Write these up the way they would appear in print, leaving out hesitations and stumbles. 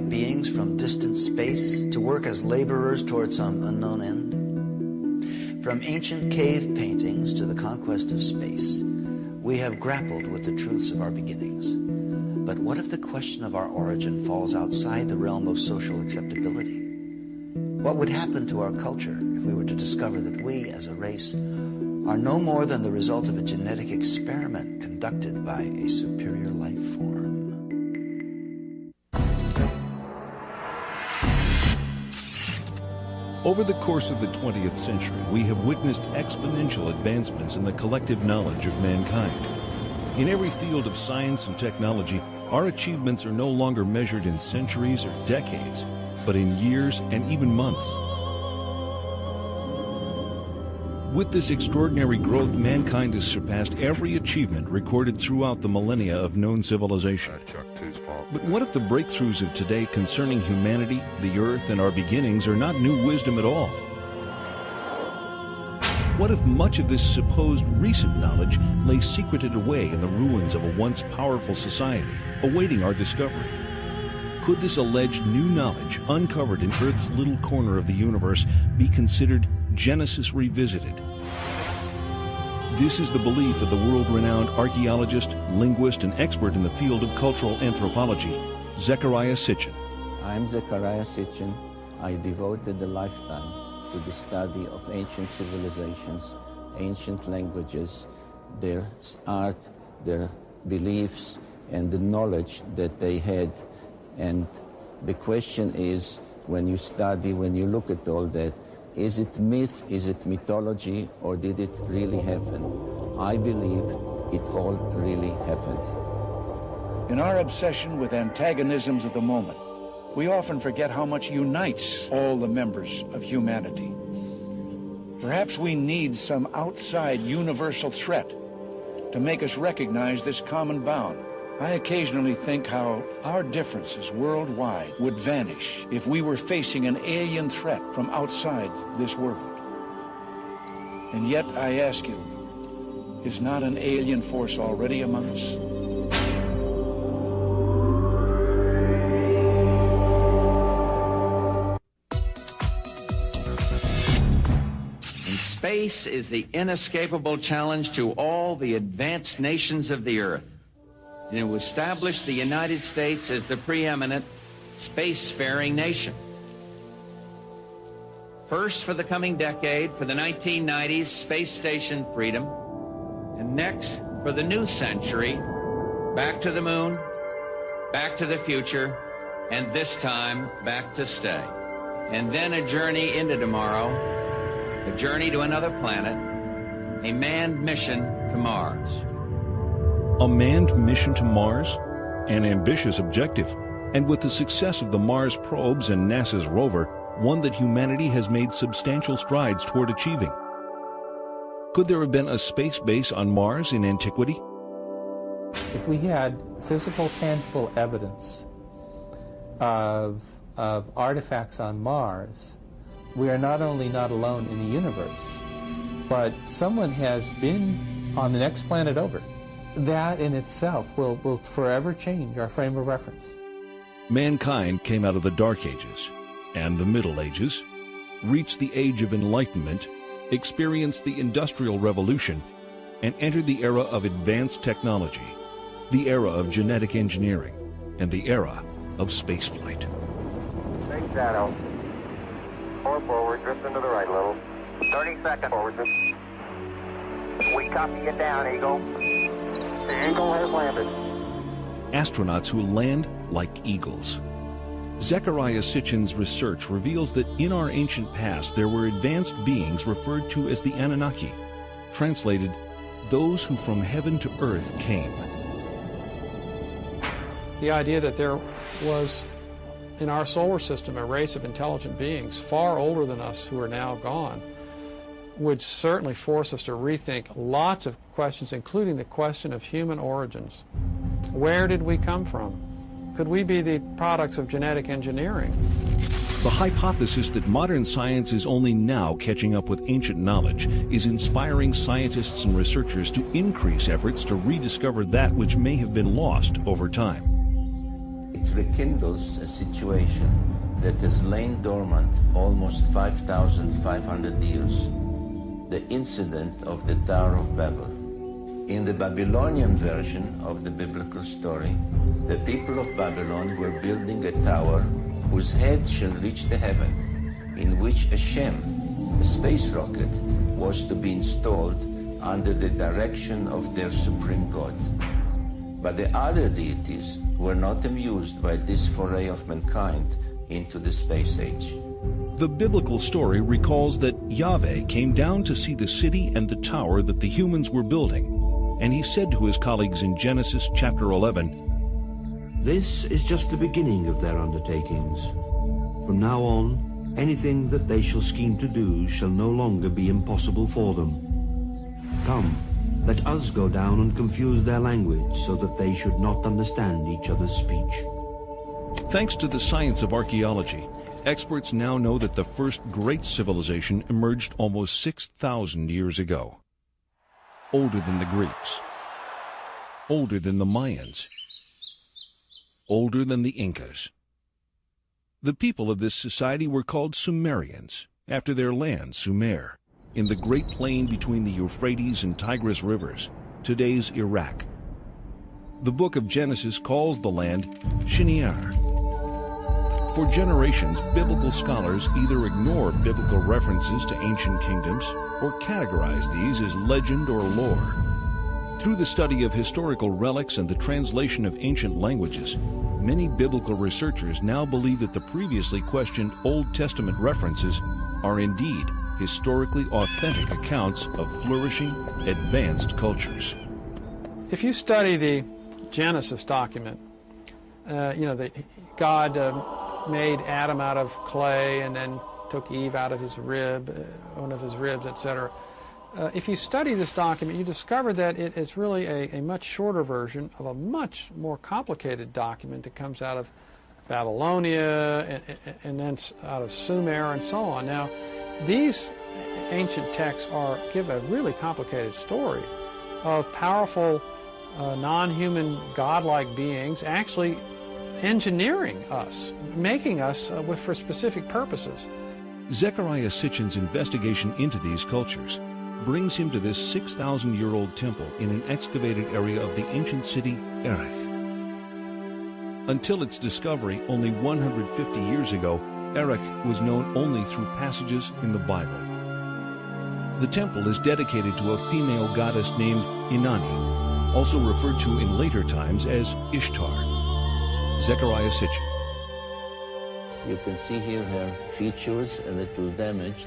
by beings from distant space to work as laborers toward some unknown end? From ancient cave paintings to the conquest of space, we have grappled with the truths of our beginnings. But what if the question of our origin falls outside the realm of social acceptability? What would happen to our culture if we were to discover that we, as a race, are no more than the result of a genetic experiment conducted by a superior life form? Over the course of the 20th century, we have witnessed exponential advancements in the collective knowledge of mankind. In every field of science and technology, our achievements are no longer measured in centuries or decades, but in years and even months. With this extraordinary growth, mankind has surpassed every achievement recorded throughout the millennia of known civilization. But what if the breakthroughs of today concerning humanity, the earth, and our beginnings are not new wisdom at all? What if much of this supposed recent knowledge lay secreted away in the ruins of a once powerful society, awaiting our discovery? Could this alleged new knowledge, uncovered in Earth's little corner of the universe, be considered Genesis revisited? This is the belief of the world-renowned archaeologist, linguist, and expert in the field of cultural anthropology, Zecharia Sitchin. I'm Zecharia Sitchin. I devoted a lifetime to the study of ancient civilizations, ancient languages, their art, their beliefs, and the knowledge that they had. And the question is, when you study, when you look at all that, is it myth, is it mythology, or did it really happen? I believe it all really happened. In our obsession with antagonisms of the moment, we often forget how much unites all the members of humanity. Perhaps we need some outside universal threat to make us recognize this common bound. I occasionally think how our differences worldwide would vanish if we were facing an alien threat from outside this world. And yet, I ask you, is not an alien force already among us? Space is the inescapable challenge to all the advanced nations of the Earth. And it established the United States as the preeminent spacefaring nation. First for the coming decade, for the 1990s, space station freedom. And next, for the new century, back to the moon, back to the future, and this time, back to stay. And then a journey into tomorrow, a journey to another planet, a manned mission to Mars. A manned mission to Mars? An ambitious objective, and with the success of the Mars probes and NASA's rover, one that humanity has made substantial strides toward achieving. Could there have been a space base on Mars in antiquity? If we had physical, tangible evidence of artifacts on Mars, we are not only not alone in the universe, but someone has been on the next planet over. That in itself will forever change our frame of reference. Mankind came out of the Dark Ages and the Middle Ages, reached the Age of Enlightenment, experienced the Industrial Revolution, and entered the era of advanced technology, the era of genetic engineering, and the era of spaceflight. Big shadow. 4 forward, drift into the right a little. 30 seconds forward. We copy you down, Eagle. The Eagle has landed. Astronauts who land like eagles. Zecharia Sitchin's research reveals that in our ancient past there were advanced beings referred to as the Anunnaki, translated, those who from heaven to earth came. The idea that there was in our solar system a race of intelligent beings far older than us who are now gone would certainly force us to rethink lots of questions, including the question of human origins. Where did we come from? Could we be the products of genetic engineering? The hypothesis that modern science is only now catching up with ancient knowledge is inspiring scientists and researchers to increase efforts to rediscover that which may have been lost over time. It rekindles a situation that has lain dormant almost 5,500 years, the incident of the Tower of Babel. In the Babylonian version of the biblical story, the people of Babylon were building a tower whose head shall reach the heaven, in which a Shem, a space rocket, was to be installed under the direction of their supreme god. But the other deities were not amused by this foray of mankind into the space age. The biblical story recalls that Yahweh came down to see the city and the tower that the humans were building, and he said to his colleagues in Genesis chapter 11, "This is just the beginning of their undertakings. From now on, anything that they shall scheme to do shall no longer be impossible for them. Come, let us go down and confuse their language so that they should not understand each other's speech." Thanks to the science of archaeology, experts now know that the first great civilization emerged almost 6,000 years ago. Older than the Greeks, older than the Mayans, older than the Incas. The people of this society were called Sumerians, after their land, Sumer, in the Great Plain between the Euphrates and Tigris rivers, today's Iraq. The book of Genesis calls the land Shinear. For generations, biblical scholars either ignore biblical references to ancient kingdoms or categorize these as legend or lore. Through the study of historical relics and the translation of ancient languages, many biblical researchers now believe that the previously questioned Old Testament references are indeed historically authentic accounts of flourishing, advanced cultures. If you study the Genesis document, God made Adam out of clay and then took Eve out of his rib, one of his ribs, etc. If you study this document, you discover that it's really a much shorter version of a much more complicated document that comes out of Babylonia and then out of Sumer and so on. Now, these ancient texts give a really complicated story of powerful, non-human, godlike beings actually engineering us, making us for specific purposes. Zecharia Sitchin's investigation into these cultures brings him to this 6,000-year-old temple in an excavated area of the ancient city Erech. Until its discovery only 150 years ago, Erech was known only through passages in the Bible. The temple is dedicated to a female goddess named Inanni, also referred to in later times as Ishtar. Zecharia Sitchin. You can see here her features a little damaged.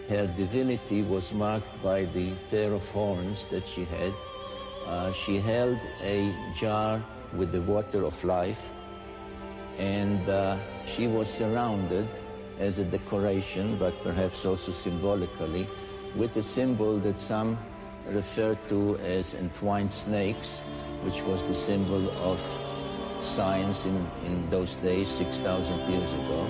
Her divinity was marked by the pair of horns that she had. She held a jar with the water of life, and she was surrounded as a decoration, but perhaps also symbolically, with a symbol that some refer to as entwined snakes, which was the symbol of science in those days, 6,000 years ago.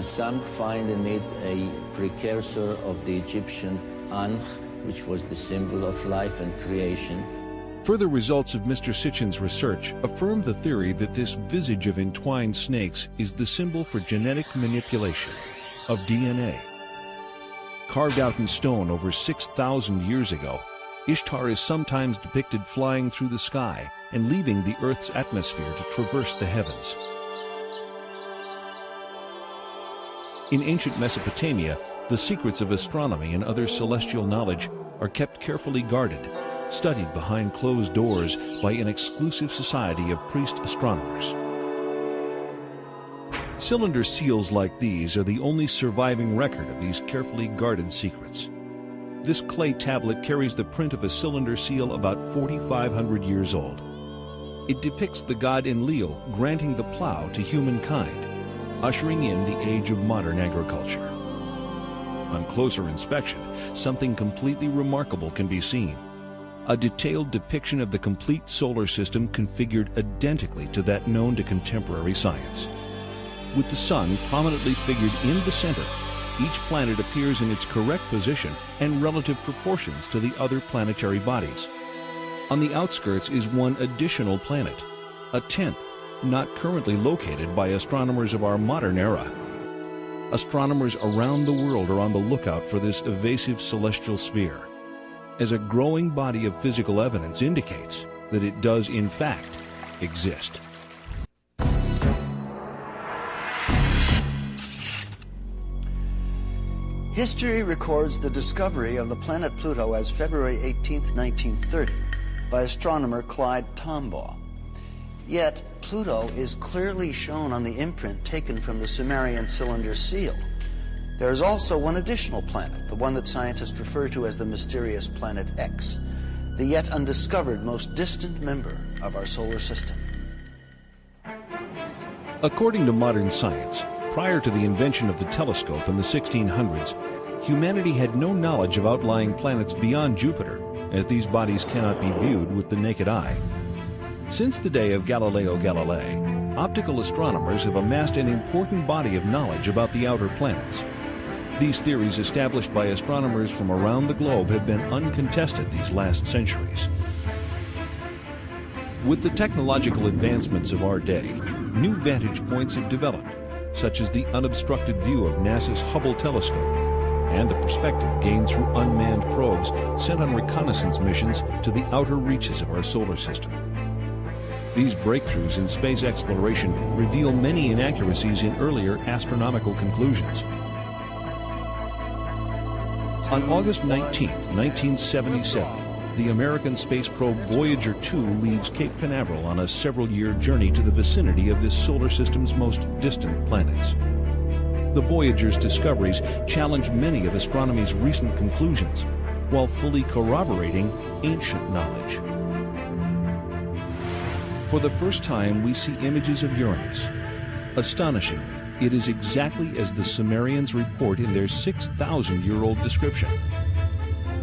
Some find in it a precursor of the Egyptian Ankh, which was the symbol of life and creation. Further results of Mr. Sitchin's research affirm the theory that this visage of entwined snakes is the symbol for genetic manipulation of DNA. Carved out in stone over 6,000 years ago, Ishtar is sometimes depicted flying through the sky and leaving the Earth's atmosphere to traverse the heavens. In ancient Mesopotamia, the secrets of astronomy and other celestial knowledge are kept carefully guarded, studied behind closed doors by an exclusive society of priest astronomers. Cylinder seals like these are the only surviving record of these carefully guarded secrets. This clay tablet carries the print of a cylinder seal about 4,500 years old. It depicts the god Enlil granting the plow to humankind, ushering in the age of modern agriculture. On closer inspection, something completely remarkable can be seen. A detailed depiction of the complete solar system configured identically to that known to contemporary science. With the sun prominently figured in the center, each planet appears in its correct position and relative proportions to the other planetary bodies. On the outskirts is one additional planet, a 10th, not currently located by astronomers of our modern era. Astronomers around the world are on the lookout for this evasive celestial sphere, as a growing body of physical evidence indicates that it does in fact exist. History records the discovery of the planet Pluto as February 18, 1930, by astronomer Clyde Tombaugh. Yet, Pluto is clearly shown on the imprint taken from the Sumerian cylinder seal. There is also one additional planet, the one that scientists refer to as the mysterious planet X, the yet undiscovered most distant member of our solar system. According to modern science, prior to the invention of the telescope in the 1600s, humanity had no knowledge of outlying planets beyond Jupiter, as these bodies cannot be viewed with the naked eye. Since the day of Galileo Galilei, optical astronomers have amassed an important body of knowledge about the outer planets. These theories established by astronomers from around the globe have been uncontested these last centuries. With the technological advancements of our day, new vantage points have developed, such as the unobstructed view of NASA's Hubble telescope and the perspective gained through unmanned probes sent on reconnaissance missions to the outer reaches of our solar system. These breakthroughs in space exploration reveal many inaccuracies in earlier astronomical conclusions. On August 19, 1977, the American space probe Voyager 2 leaves Cape Canaveral on a several-year journey to the vicinity of this solar system's most distant planets. The Voyager's discoveries challenge many of astronomy's recent conclusions, while fully corroborating ancient knowledge. For the first time, we see images of Uranus. Astonishingly, it is exactly as the Sumerians report in their 6,000-year-old description.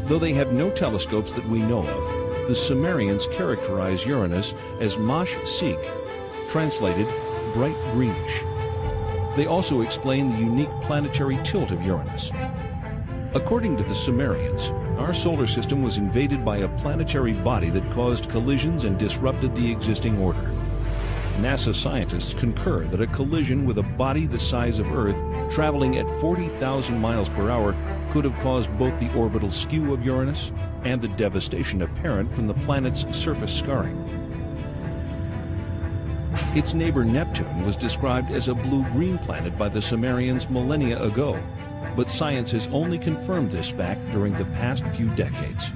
Though they have no telescopes that we know of, the Sumerians characterize Uranus as Mash Sig, translated bright greenish. They also explain the unique planetary tilt of Uranus. According to the Sumerians, our solar system was invaded by a planetary body that caused collisions and disrupted the existing order. NASA scientists concur that a collision with a body the size of Earth, traveling at 40,000 miles per hour, could have caused both the orbital skew of Uranus and the devastation apparent from the planet's surface scarring. Its neighbor Neptune was described as a blue-green planet by the Sumerians millennia ago, but science has only confirmed this fact during the past few decades.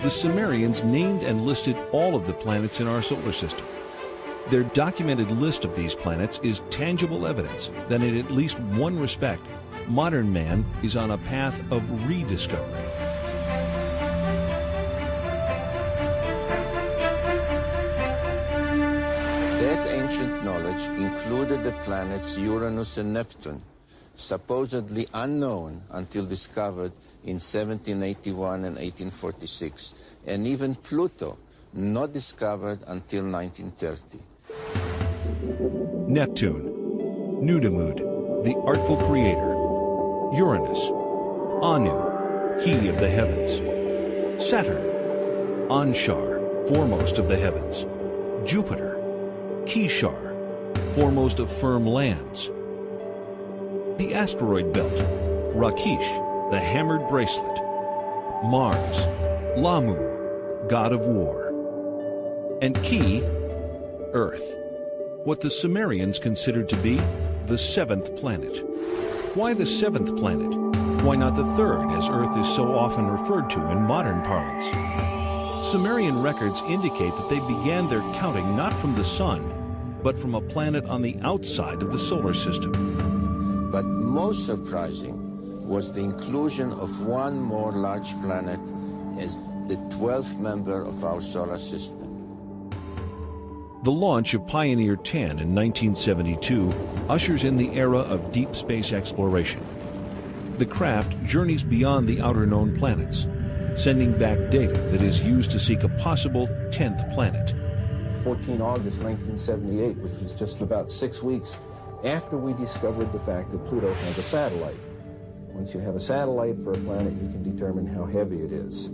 The Sumerians named and listed all of the planets in our solar system. Their documented list of these planets is tangible evidence that in at least one respect, modern man is on a path of rediscovery. That ancient knowledge included the planets Uranus and Neptune, supposedly unknown until discovered in 1781 and 1846, and even Pluto, not discovered until 1930. Neptune, Nudimmud, the artful creator. Uranus, Anu, he of the heavens. Saturn, Anshar, foremost of the heavens. Jupiter, Kishar, foremost of firm lands. The asteroid belt, Rakish, the hammered bracelet. Mars, Lamu, god of war. And Ki, Earth, what the Sumerians considered to be the seventh planet. Why the seventh planet? Why not the third, as Earth is so often referred to in modern parlance? Sumerian records indicate that they began their counting not from the sun, but from a planet on the outside of the solar system. But most surprising was the inclusion of one more large planet as the 12th member of our solar system. The launch of Pioneer 10 in 1972 ushers in the era of deep space exploration. The craft journeys beyond the outer known planets, sending back data that is used to seek a possible 10th planet. 14 August 1978, which was just about 6 weeks after we discovered the fact that Pluto has a satellite. Once you have a satellite for a planet, you can determine how heavy it is.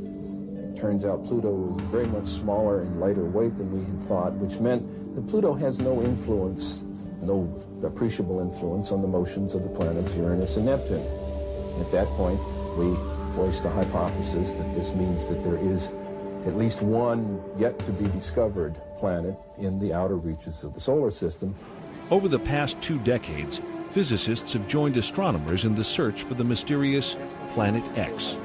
Turns out Pluto was very much smaller and lighter weight than we had thought, which meant that Pluto has no influence, no appreciable influence on the motions of the planets Uranus and Neptune. At that point, we voiced the hypothesis that this means that there is at least one yet to be discovered planet in the outer reaches of the solar system. Over the past 2 decades, physicists have joined astronomers in the search for the mysterious Planet X.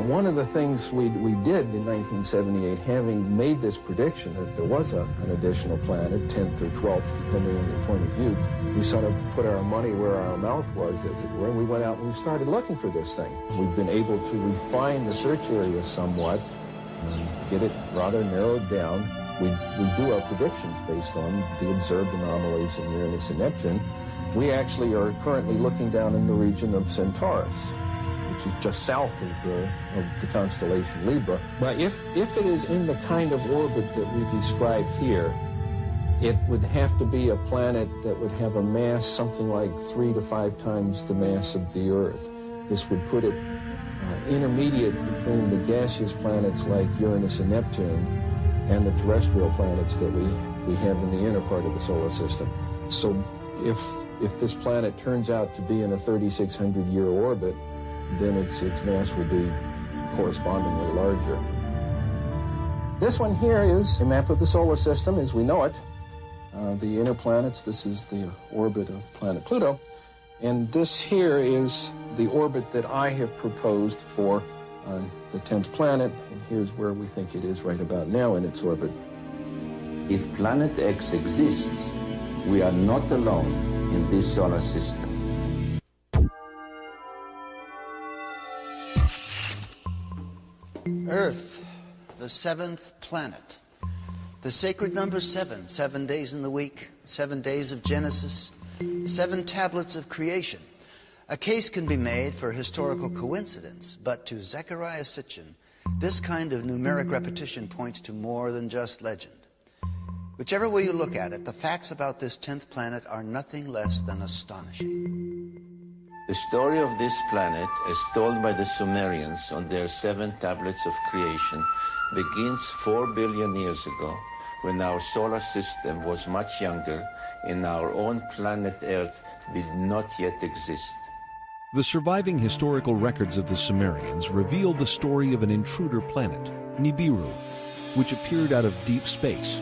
One of the things we did in 1978, having made this prediction that there was an additional planet, 10th or 12th, depending on your point of view, we sort of put our money where our mouth was, as it were. We went out and we started looking for this thing. We've been able to refine the search area somewhat, get it rather narrowed down. We do our predictions based on the observed anomalies in Uranus and Neptune. We actually are currently looking down in the region of Centaurus, which is just south of the constellation Libra. But if it is in the kind of orbit that we describe here, it would have to be a planet that would have a mass something like 3 to 5 times the mass of the Earth. This would put it intermediate between the gaseous planets like Uranus and Neptune and the terrestrial planets that we have in the inner part of the solar system. So if this planet turns out to be in a 3,600-year orbit, then its mass will be correspondingly larger. This one here is a map of the solar system as we know it. The inner planets, this is the orbit of planet Pluto. And this here is the orbit that I have proposed for the 10th planet. And here's where we think it is right about now in its orbit. If Planet X exists, we are not alone in this solar system. Earth, the 7th planet. The sacred number 7, 7 days in the week, 7 days of Genesis, 7 tablets of creation. A case can be made for historical coincidence, but to Zecharia Sitchin, this kind of numeric repetition points to more than just legend. Whichever way you look at it, the facts about this 10th planet are nothing less than astonishing. The story of this planet, as told by the Sumerians on their 7 tablets of creation, begins 4 billion years ago, when our solar system was much younger and our own planet Earth did not yet exist. The surviving historical records of the Sumerians reveal the story of an intruder planet, Nibiru, which appeared out of deep space,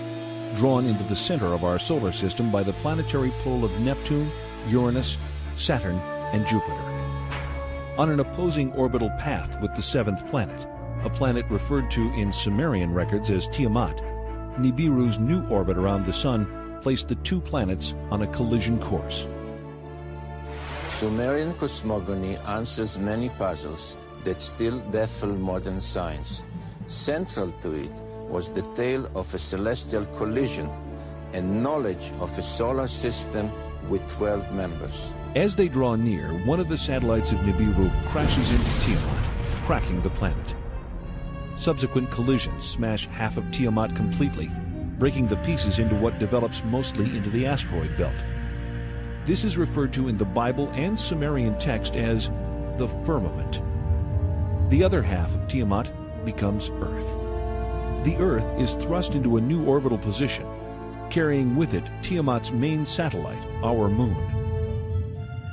drawn into the center of our solar system by the planetary pull of Neptune, Uranus, Saturn, and Jupiter. On an opposing orbital path with the 7th planet, a planet referred to in Sumerian records as Tiamat, Nibiru's new orbit around the Sun placed the 2 planets on a collision course. Sumerian cosmogony answers many puzzles that still baffle modern science. Central to it was the tale of a celestial collision and knowledge of a solar system with 12 members. As they draw near, one of the satellites of Nibiru crashes into Tiamat, cracking the planet. Subsequent collisions smash half of Tiamat completely, breaking the pieces into what develops mostly into the asteroid belt. This is referred to in the Bible and Sumerian text as the firmament. The other half of Tiamat becomes Earth. The Earth is thrust into a new orbital position, carrying with it Tiamat's main satellite, our moon.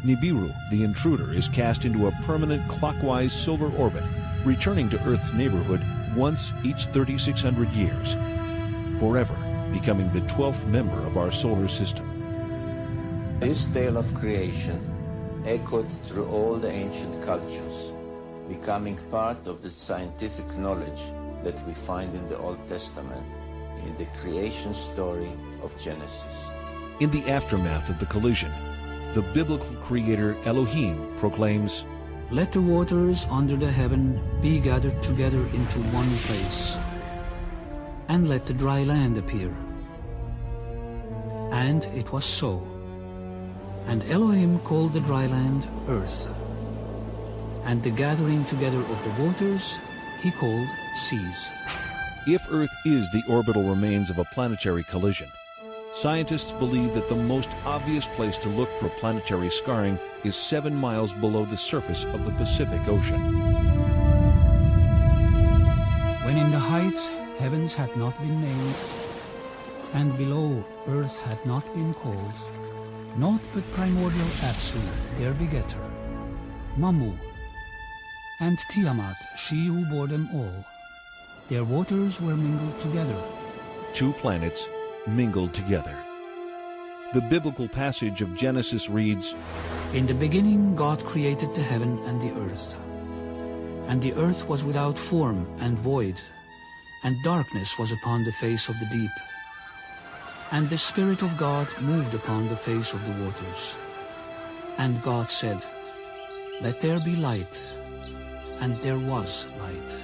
Nibiru, the intruder, is cast into a permanent clockwise silver orbit, returning to Earth's neighborhood once each 3,600 years, forever becoming the 12th member of our solar system. This tale of creation echoed through all the ancient cultures, becoming part of the scientific knowledge that we find in the Old Testament, in the creation story of Genesis. In the aftermath of the collision, the biblical creator Elohim proclaims, "Let the waters under the heaven be gathered together into one place, and let the dry land appear." And it was so. And Elohim called the dry land earth, and the gathering together of the waters he called seas. If Earth is the orbital remains of a planetary collision, scientists believe that the most obvious place to look for planetary scarring is 7 miles below the surface of the Pacific Ocean. When in heights heavens had not been made, and below earth had not been called, naught but primordial Apsu, their begetter, Mamu, and Tiamat, she who bore them all. Their waters were mingled together. Two planets mingled together. The biblical passage of Genesis reads, In the beginning God created the heaven and the earth. And the earth was without form and void, and darkness was upon the face of the deep. And the Spirit of God moved upon the face of the waters. And God said, Let there be light. And there was light.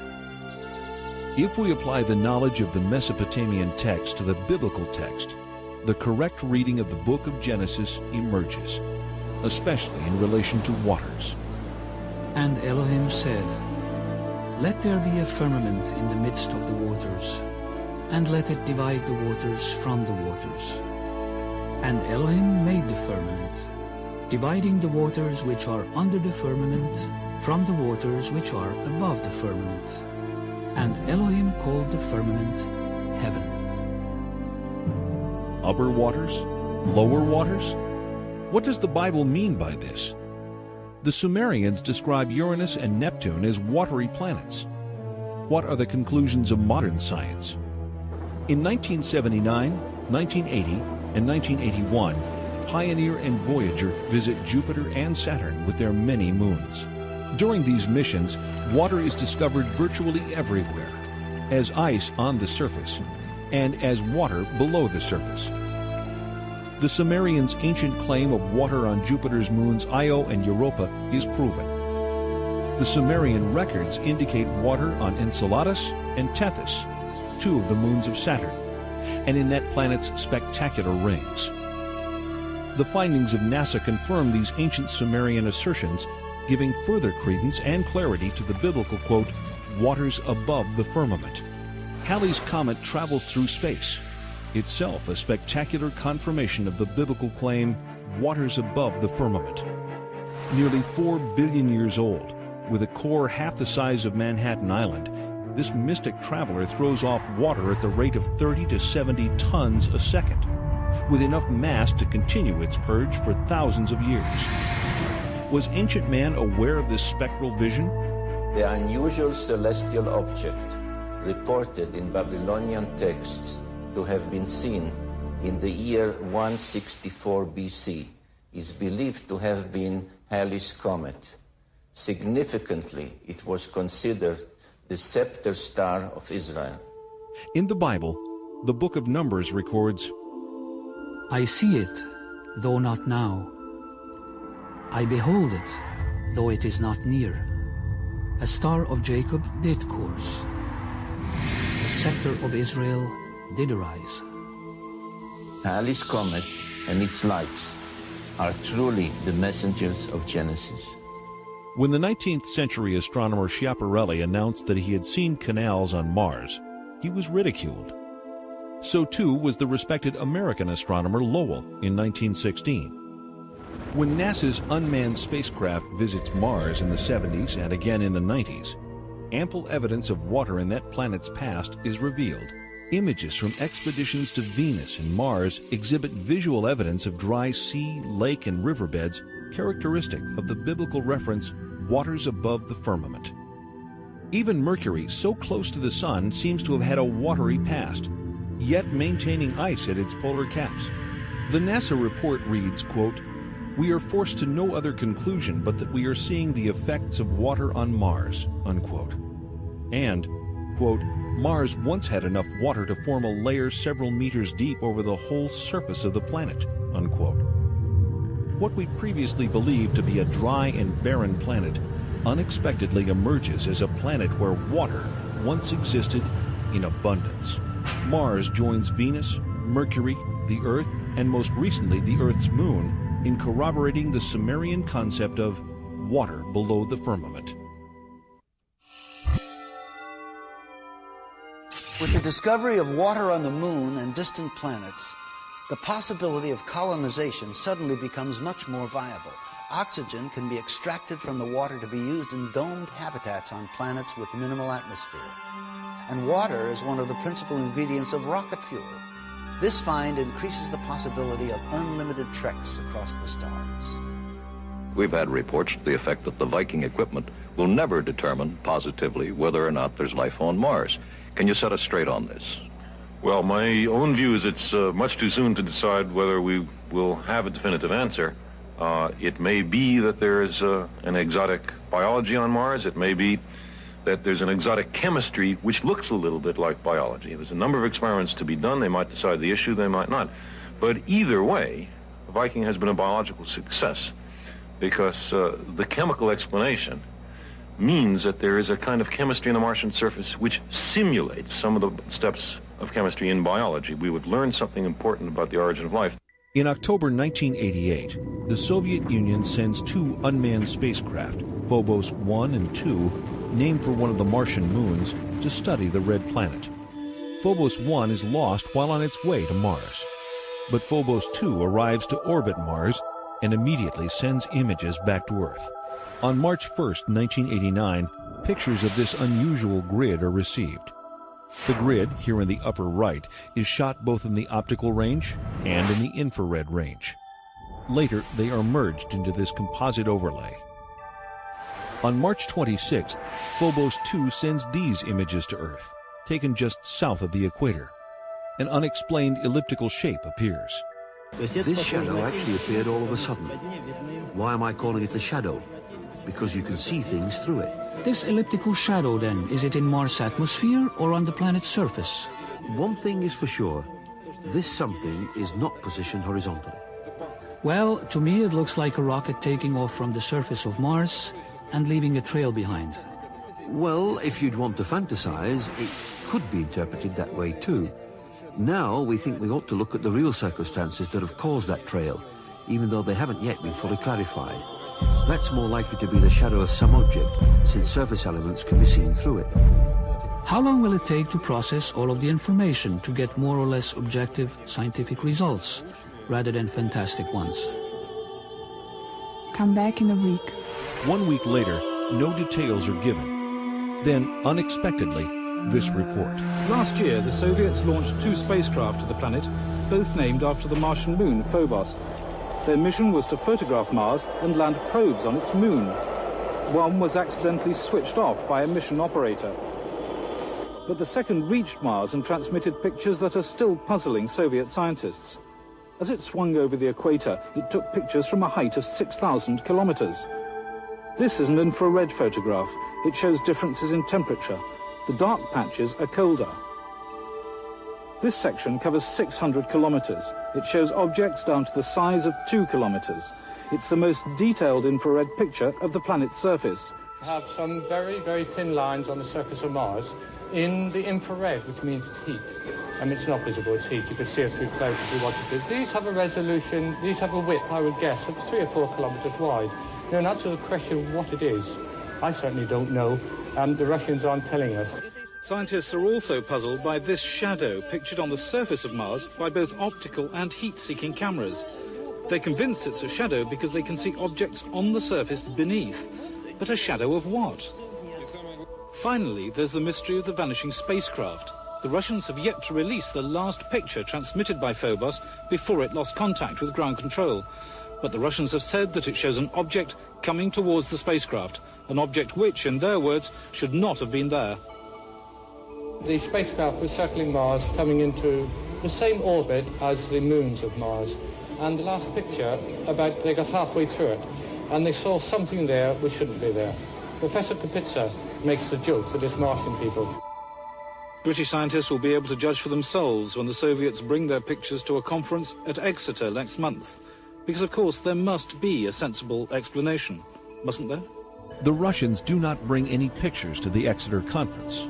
If we apply the knowledge of the Mesopotamian text to the biblical text, the correct reading of the book of Genesis emerges, especially in relation to waters. And Elohim said, Let there be a firmament in the midst of the waters, and let it divide the waters from the waters. And Elohim made the firmament, dividing the waters which are under the firmament from the waters which are above the firmament. And Elohim called the firmament heaven. Upper waters? Lower waters? What does the Bible mean by this? The Sumerians describe Uranus and Neptune as watery planets. What are the conclusions of modern science? In 1979, 1980, and 1981, Pioneer and Voyager visit Jupiter and Saturn with their many moons. During these missions, water is discovered virtually everywhere, as ice on the surface and as water below the surface. The Sumerians' ancient claim of water on Jupiter's moons Io and Europa is proven. The Sumerian records indicate water on Enceladus and Tethys, two of the moons of Saturn, and in that planet's spectacular rings. The findings of NASA confirm these ancient Sumerian assertions, giving further credence and clarity to the biblical quote, waters above the firmament. Halley's Comet travels through space, itself a spectacular confirmation of the biblical claim, waters above the firmament. Nearly 4 billion years old, with a core half the size of Manhattan Island, this mystic traveler throws off water at the rate of 30 to 70 tons a second, with enough mass to continue its purge for thousands of years. Was ancient man aware of this spectral vision? The unusual celestial object, reported in Babylonian texts to have been seen in the year 164 BC, is believed to have been Halley's Comet. Significantly, it was considered the scepter star of Israel. In the Bible, the book of Numbers records, I see it, though not now. I behold it, though it is not near. A star of Jacob did course. The scepter of Israel did arise. Halley's Comet and its lights are truly the messengers of Genesis. When the 19th century astronomer Schiaparelli announced that he had seen canals on Mars, he was ridiculed. So too was the respected American astronomer Lowell in 1916. When NASA's unmanned spacecraft visits Mars in the 70s and again in the 90s, ample evidence of water in that planet's past is revealed. Images from expeditions to Venus and Mars exhibit visual evidence of dry sea, lake, and riverbeds characteristic of the biblical reference, waters above the firmament. Even Mercury, so close to the Sun, seems to have had a watery past, yet maintaining ice at its polar caps. The NASA report reads, quote, "We are forced to no other conclusion but that we are seeing the effects of water on Mars," unquote. And, quote, "Mars once had enough water to form a layer several meters deep over the whole surface of the planet," unquote. What we previously believed to be a dry and barren planet unexpectedly emerges as a planet where water once existed in abundance. Mars joins Venus, Mercury, the Earth, and most recently the Earth's moon in corroborating the Sumerian concept of water below the firmament. With the discovery of water on the moon and distant planets, the possibility of colonization suddenly becomes much more viable. Oxygen can be extracted from the water to be used in domed habitats on planets with minimal atmosphere. and water is one of the principal ingredients of rocket fuel. This find increases the possibility of unlimited treks across the stars. We've had reports to the effect that the Viking equipment will never determine positively whether or not there's life on Mars. Can you set us straight on this? Well, my own view is it's much too soon to decide whether we will have a definitive answer. It may be that there is an exotic biology on Mars. It may be that there's an exotic chemistry which looks a little bit like biology. There's a number of experiments to be done. They might decide the issue, they might not. But either way, Viking has been a biological success because the chemical explanation means that there is a kind of chemistry on the Martian surface which simulates some of the steps of chemistry in biology. We would learn something important about the origin of life. In October 1988, the Soviet Union sends 2 unmanned spacecraft, Phobos 1 and 2, named for one of the Martian moons, to study the red planet. Phobos 1 is lost while on its way to Mars. But Phobos 2 arrives to orbit Mars and immediately sends images back to Earth. On March 1, 1989, pictures of this unusual grid are received. The grid, here in the upper right, is shot both in the optical range and in the infrared range. Later, they are merged into this composite overlay. On March 26th, Phobos 2 sends these images to Earth, taken just south of the equator. An unexplained elliptical shape appears. This shadow actually appeared all of a sudden. Why am I calling it a shadow? Because you can see things through it. This elliptical shadow, then, is it in Mars' atmosphere or on the planet's surface? One thing is for sure, this something is not positioned horizontally. Well, to me it looks like a rocket taking off from the surface of Mars and leaving a trail behind. Well, if you'd want to fantasize, it could be interpreted that way too. Now we think we ought to look at the real circumstances that have caused that trail, even though they haven't yet been fully clarified. That's more likely to be the shadow of some object, since surface elements can be seen through it. How long will it take to process all of the information to get more or less objective scientific results, rather than fantastic ones? Come back in a week. 1 week later, no details are given. Then, unexpectedly, this report. Last year, the Soviets launched 2 spacecraft to the planet, both named after the Martian moon, Phobos. Their mission was to photograph Mars and land probes on its moon. One was accidentally switched off by a mission operator. But the second reached Mars and transmitted pictures that are still puzzling Soviet scientists. As it swung over the equator, it took pictures from a height of 6,000 kilometers. This is an infrared photograph. It shows differences in temperature. The dark patches are colder. This section covers 600 kilometers. It shows objects down to the size of 2 kilometers. It's the most detailed infrared picture of the planet's surface. We have some very, very thin lines on the surface of Mars in the infrared, which means it's heat. I mean, it's not visible, it's heat. You can see it through clouds if you wanted to. These have a resolution, these have a width, I would guess, of 3 or 4 kilometers wide. Now, in answer to the question of what it is, I certainly don't know. The Russians aren't telling us. Scientists are also puzzled by this shadow pictured on the surface of Mars by both optical and heat-seeking cameras. They're convinced it's a shadow because they can see objects on the surface beneath. But a shadow of what? Finally, there's the mystery of the vanishing spacecraft. The Russians have yet to release the last picture transmitted by Phobos before it lost contact with ground control. But the Russians have said that it shows an object coming towards the spacecraft, an object which, in their words, should not have been there. The spacecraft was circling Mars, coming into the same orbit as the moons of Mars. And the last picture, they got halfway through it, and they saw something there which shouldn't be there. Professor Kapitsa makes the joke that it's Martian people. British scientists will be able to judge for themselves when the Soviets bring their pictures to a conference at Exeter next month. Because, of course, there must be a sensible explanation, mustn't there? The Russians do not bring any pictures to the Exeter conference.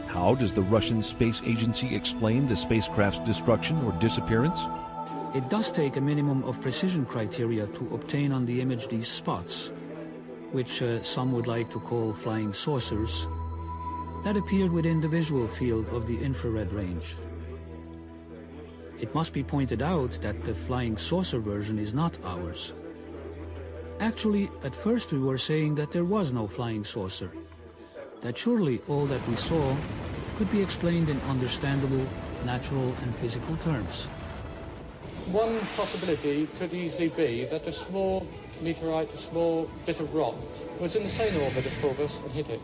How does the Russian Space Agency explain the spacecraft's destruction or disappearance? It does take a minimum of precision criteria to obtain on the image these spots, which some would like to call flying saucers, that appeared within the visual field of the infrared range. It must be pointed out that the flying saucer version is not ours. Actually, at first we were saying that there was no flying saucer, that surely all that we saw could be explained in understandable, natural and physical terms. One possibility could easily be that a small meteorite, a small bit of rock, was in the same orbit of Phobos and hit it.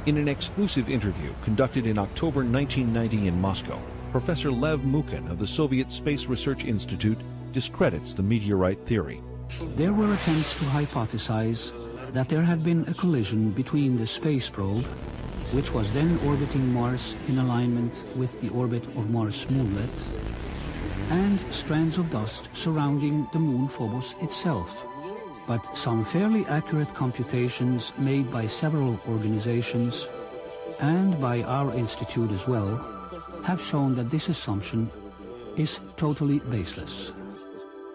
In an exclusive interview conducted in October 1990 in Moscow, Professor Lev Mukhin of the Soviet Space Research Institute discredits the meteorite theory. There were attempts to hypothesize that there had been a collision between the space probe, which was then orbiting Mars in alignment with the orbit of Mars' moonlet, and strands of dust surrounding the moon Phobos itself. But some fairly accurate computations made by several organizations, and by our institute as well, have shown that this assumption is totally baseless.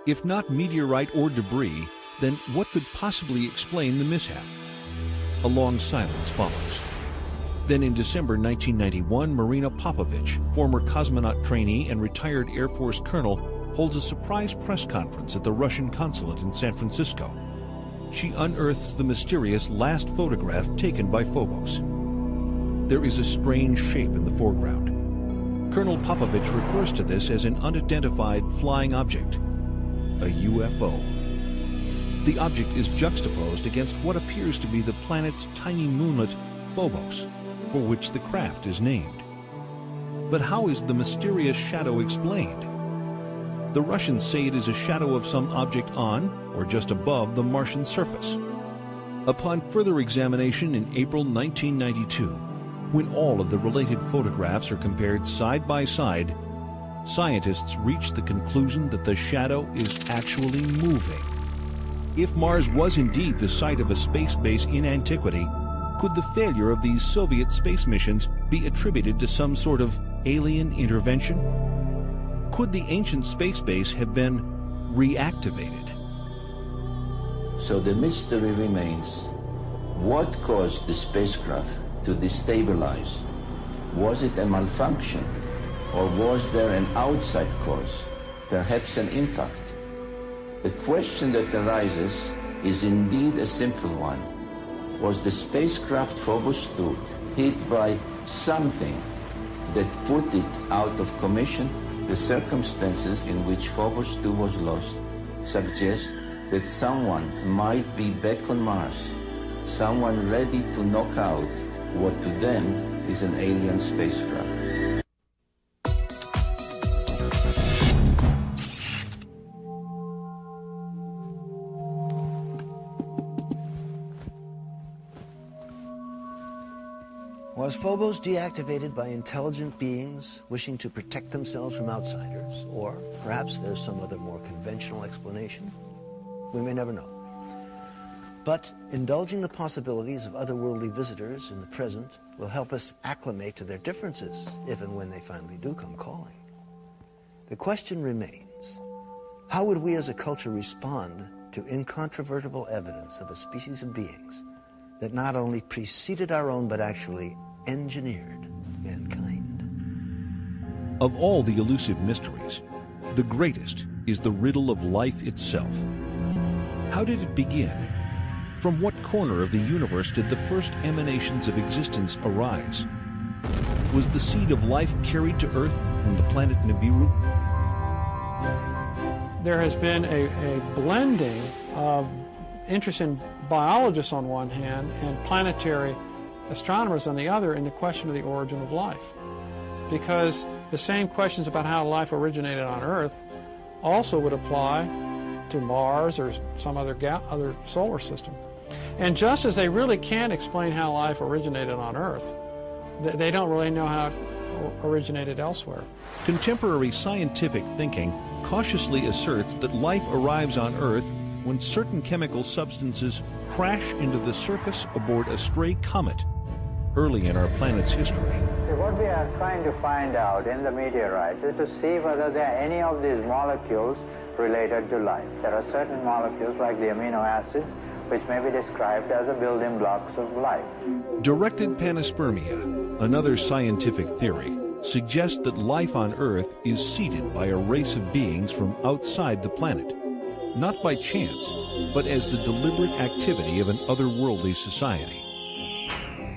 If not meteorite or debris, then what could possibly explain the mishap? A long silence follows. Then in December 1991, Marina Popovich, former cosmonaut trainee and retired Air Force colonel, holds a surprise press conference at the Russian consulate in San Francisco. She unearths the mysterious last photograph taken by Phobos. There is a strange shape in the foreground. Colonel Popovich refers to this as an unidentified flying object, a UFO. The object is juxtaposed against what appears to be the planet's tiny moonlet, Phobos, for which the craft is named. But how is the mysterious shadow explained? The Russians say it is a shadow of some object on or just above the Martian surface. Upon further examination in April 1992, when all of the related photographs are compared side by side, scientists reach the conclusion that the shadow is actually moving. If Mars was indeed the site of a space base in antiquity, could the failure of these Soviet space missions be attributed to some sort of alien intervention? Could the ancient space base have been reactivated? So the mystery remains. What caused the spacecraft to destabilize? Was it a malfunction? Or was there an outside cause, perhaps an impact? The question that arises is indeed a simple one. Was the spacecraft Phobos 2 hit by something that put it out of commission? The circumstances in which Phobos 2 was lost suggest that someone might be back on Mars, someone ready to knock out what to them is an alien spacecraft. Was Phobos deactivated by intelligent beings wishing to protect themselves from outsiders? Or perhaps there's some other more conventional explanation? We may never know. But indulging the possibilities of otherworldly visitors in the present will help us acclimate to their differences, if and when they finally do come calling. The question remains, how would we as a culture respond to incontrovertible evidence of a species of beings that not only preceded our own, but actually engineered mankind? Of all the elusive mysteries, the greatest is the riddle of life itself. How did it begin? From what corner of the universe did the first emanations of existence arise? Was the seed of life carried to Earth from the planet Nibiru? There has been a blending of interest in biologists on one hand and planetary astronomers on the other in the question of the origin of life. Because the same questions about how life originated on Earth also would apply to Mars or some other solar system. And just as they really can't explain how life originated on Earth, they don't really know how it originated elsewhere. Contemporary scientific thinking cautiously asserts that life arrives on Earth when certain chemical substances crash into the surface aboard a stray comet early in our planet's history. What we are trying to find out in the meteorites is to see whether there are any of these molecules related to life. There are certain molecules like the amino acids which may be described as the building blocks of life. Directed panspermia, another scientific theory, suggests that life on Earth is seeded by a race of beings from outside the planet, not by chance, but as the deliberate activity of an otherworldly society.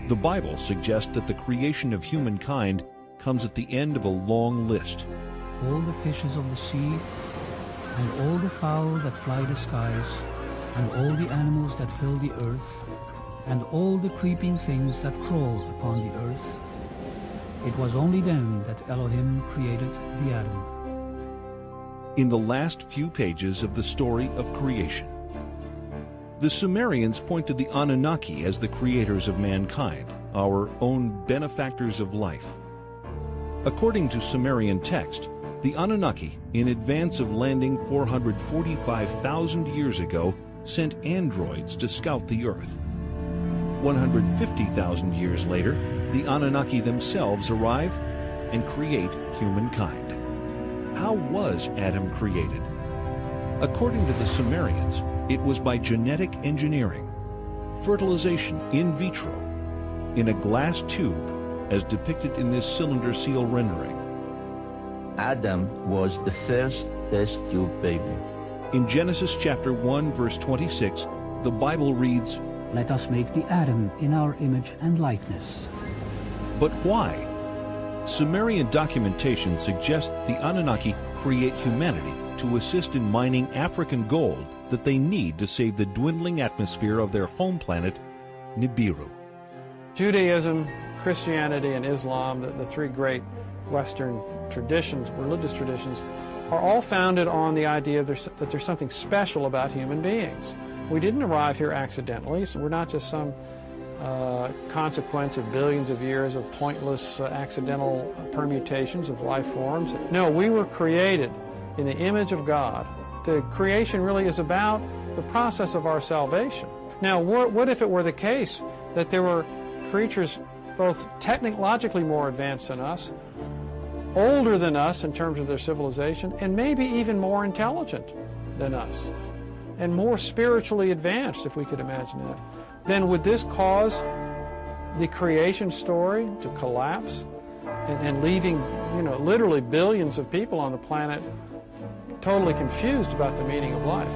The The Bible suggests that the creation of humankind comes at the end of a long list. All the fishes of the sea, and all the fowl that fly the skies, and all the animals that fill the earth, and all the creeping things that crawl upon the earth. It was only then that Elohim created the Adam. In the last few pages of the story of creation, the Sumerians point to the Anunnaki as the creators of mankind, our own benefactors of life. According to Sumerian text, the Anunnaki, in advance of landing 445,000 years ago, sent androids to scout the earth. 150,000 years later, the Anunnaki themselves arrive and create humankind. How was Adam created? According to the Sumerians, it was by genetic engineering, fertilization in vitro, in a glass tube, as depicted in this cylinder seal rendering. Adam was the first test tube baby. In Genesis chapter 1, verse 26, the Bible reads, "Let us make the Adam in our image and likeness." But why? Sumerian documentation suggests the Anunnaki create humanity to assist in mining African gold that they need to save the dwindling atmosphere of their home planet, Nibiru. Judaism, Christianity, and Islam, the three great Western traditions, religious traditions, are all founded on the idea that there's something special about human beings. We didn't arrive here accidentally, so we're not just some consequence of billions of years of pointless accidental permutations of life forms. No, we were created in the image of God. The creation really is about the process of our salvation. Now, what if it were the case that there were creatures both technologically more advanced than us, older than us in terms of their civilization, and maybe even more intelligent than us, and more spiritually advanced, if we could imagine that? Then would this cause the creation story to collapse and leaving, literally billions of people on the planet totally confused about the meaning of life?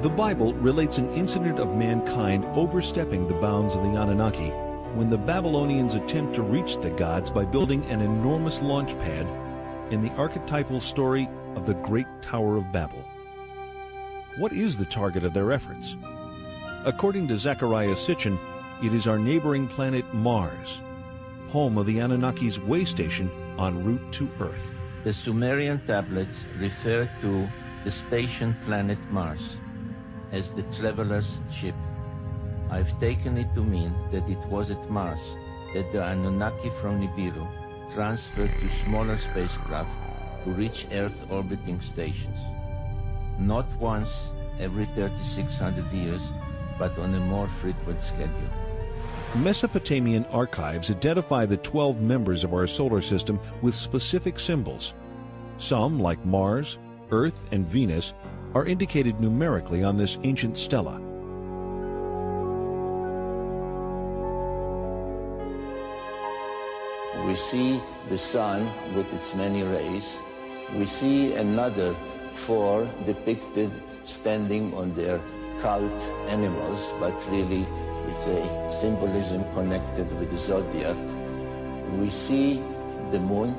The Bible relates an incident of mankind overstepping the bounds of the Anunnaki when the Babylonians attempt to reach the gods by building an enormous launch pad in the archetypal story of the Great Tower of Babel. What is the target of their efforts? According to Zecharia Sitchin, it is our neighboring planet Mars, home of the Anunnaki's way station en route to Earth. The Sumerian tablets refer to the station planet Mars as the traveler's ship. I've taken it to mean that it was at Mars that the Anunnaki from Nibiru transferred to smaller spacecraft to reach Earth orbiting stations. Not once every 3,600 years, but on a more frequent schedule. Mesopotamian archives identify the 12 members of our solar system with specific symbols. Some, like Mars, Earth, and Venus, are indicated numerically on this ancient stela. We see the sun with its many rays. We see another 4 depicted standing on their cult animals, but really it's a symbolism connected with the zodiac. We see the moon,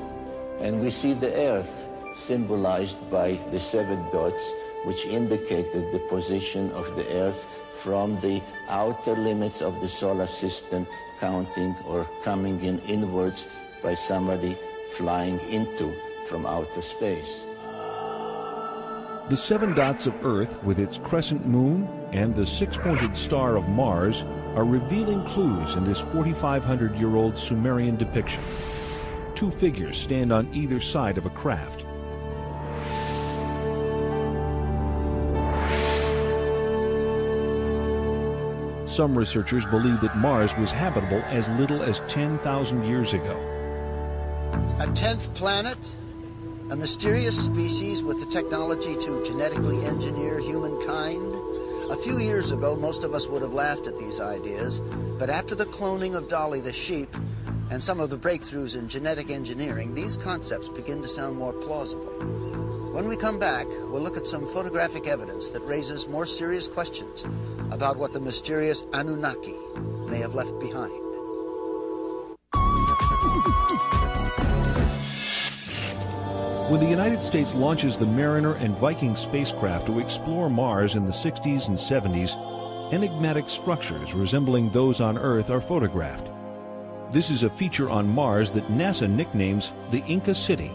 and we see the earth symbolized by the 7 dots, which indicated the position of the earth from the outer limits of the solar system, counting or coming in inwards by somebody flying into from outer space. The 7 dots of Earth with its crescent moon and the 6-pointed star of Mars are revealing clues in this 4,500-year-old Sumerian depiction. 2 figures stand on either side of a craft. Some researchers believe that Mars was habitable as little as 10,000 years ago. A 10th planet? A mysterious species with the technology to genetically engineer humankind? A few years ago, most of us would have laughed at these ideas, but after the cloning of Dolly the sheep and some of the breakthroughs in genetic engineering, these concepts begin to sound more plausible. When we come back, we'll look at some photographic evidence that raises more serious questions about what the mysterious Anunnaki may have left behind. When the United States launches the Mariner and Viking spacecraft to explore Mars in the 60s and 70s, enigmatic structures resembling those on Earth are photographed. This is a feature on Mars that NASA nicknames the Inca City.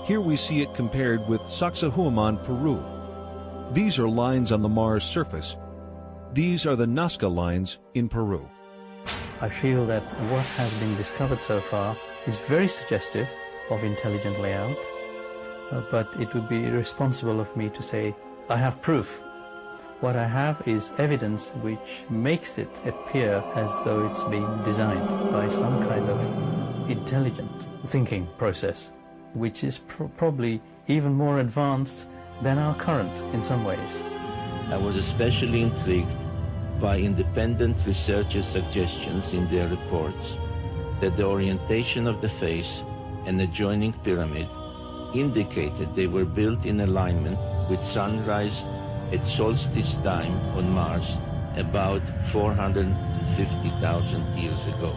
Here we see it compared with Sacsayhuaman, Peru. These are lines on the Mars surface. These are the Nazca lines in Peru. I feel that what has been discovered so far is very suggestive of intelligent layout, but it would be irresponsible of me to say I have proof. What I have is evidence which makes it appear as though it's been designed by some kind of intelligent thinking process, which is probably even more advanced than our current in some ways. I was especially intrigued by independent researchers' suggestions in their reports that the orientation of the face and adjoining pyramid indicated they were built in alignment with sunrise at solstice time on Mars about 450,000 years ago.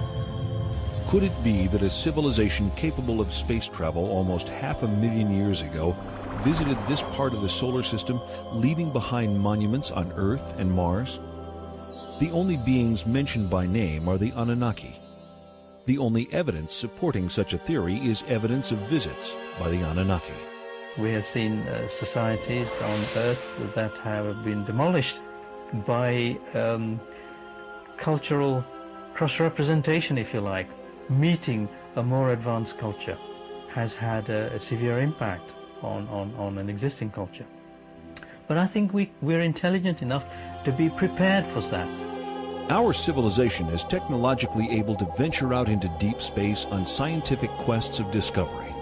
Could it be that a civilization capable of space travel almost 500,000 years ago visited this part of the solar system, leaving behind monuments on Earth and Mars? The only beings mentioned by name are the Anunnaki. The only evidence supporting such a theory is evidence of visits by the Anunnaki. We have seen societies on Earth that have been demolished by cultural cross-representation, if you like. Meeting a more advanced culture has had a severe impact on an existing culture. But I think we're intelligent enough to be prepared for that. Our civilization is technologically able to venture out into deep space on scientific quests of discovery.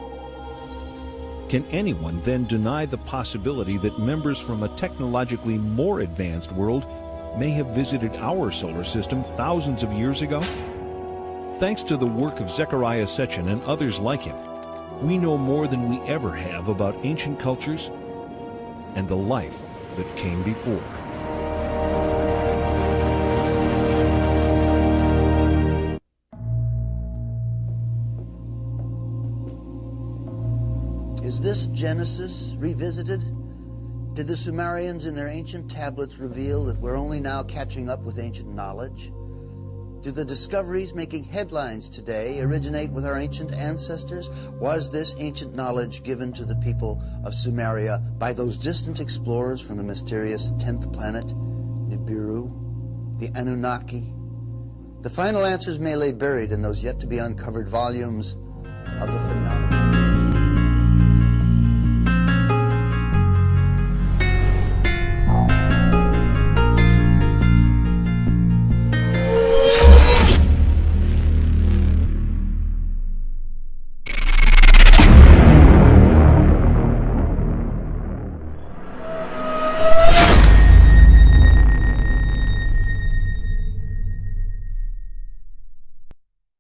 Can anyone then deny the possibility that members from a technologically more advanced world may have visited our solar system thousands of years ago? Thanks to the work of Zecharia Sitchin and others like him, we know more than we ever have about ancient cultures and the life that came before. Is this Genesis revisited? Did the Sumerians in their ancient tablets reveal that we're only now catching up with ancient knowledge? Do the discoveries making headlines today originate with our ancient ancestors? Was this ancient knowledge given to the people of Sumeria by those distant explorers from the mysterious 10th planet, Nibiru, the Anunnaki? The final answers may lay buried in those yet to be uncovered volumes